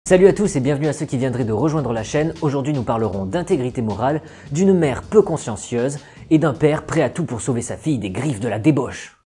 Salut à tous et bienvenue à ceux qui viendraient de rejoindre la chaîne. Aujourd'hui nous parlerons d'intégrité morale, d'une mère peu consciencieuse et d'un père prêt à tout pour sauver sa fille des griffes de la débauche.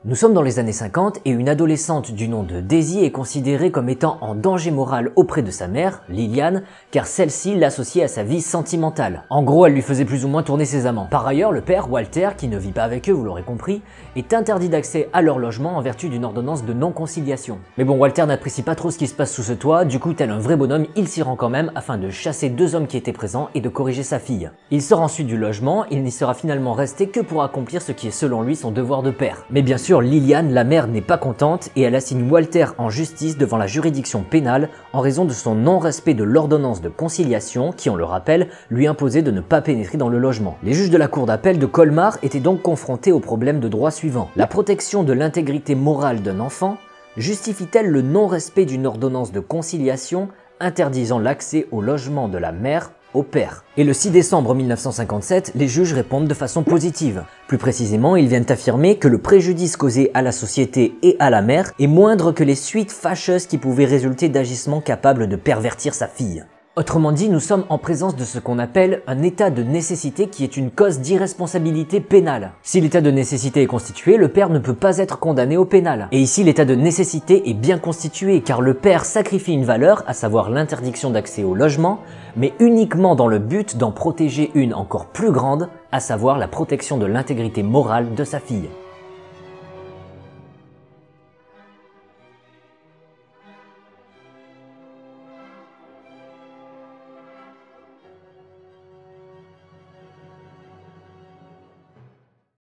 Nous sommes dans les années 50 et une adolescente du nom de Daisy est considérée comme étant en danger moral auprès de sa mère, Liliane, car celle-ci l'associait à sa vie sentimentale. En gros, elle lui faisait plus ou moins tourner ses amants. Par ailleurs, le père, Walter, qui ne vit pas avec eux, vous l'aurez compris, est interdit d'accès à leur logement en vertu d'une ordonnance de non-conciliation. Mais bon, Walter n'apprécie pas trop ce qui se passe sous ce toit, du coup, tel un vrai bonhomme, il s'y rend quand même afin de chasser deux hommes qui étaient présents et de corriger sa fille. Il sort ensuite du logement, il n'y sera finalement resté que pour accomplir ce qui est selon lui son devoir de père. Mais bien sûr, Liliane, la mère, n'est pas contente et elle assigne Walter en justice devant la juridiction pénale en raison de son non-respect de l'ordonnance de conciliation qui, on le rappelle, lui imposait de ne pas pénétrer dans le logement. Les juges de la cour d'appel de Colmar étaient donc confrontés au problème de droit suivant. La protection de l'intégrité morale d'un enfant justifie-t-elle le non-respect d'une ordonnance de conciliation interdisant l'accès au logement de la mère au père? Et le 6 décembre 1957, les juges répondent de façon positive. Plus précisément, ils viennent affirmer que le préjudice causé à la société et à la mère est moindre que les suites fâcheuses qui pouvaient résulter d'agissements capables de pervertir sa fille. Autrement dit, nous sommes en présence de ce qu'on appelle un état de nécessité qui est une cause d'irresponsabilité pénale. Si l'état de nécessité est constitué, le père ne peut pas être condamné au pénal. Et ici, l'état de nécessité est bien constitué car le père sacrifie une valeur, à savoir l'interdiction d'accès au logement, mais uniquement dans le but d'en protéger une encore plus grande, à savoir la protection de l'intégrité morale de sa fille.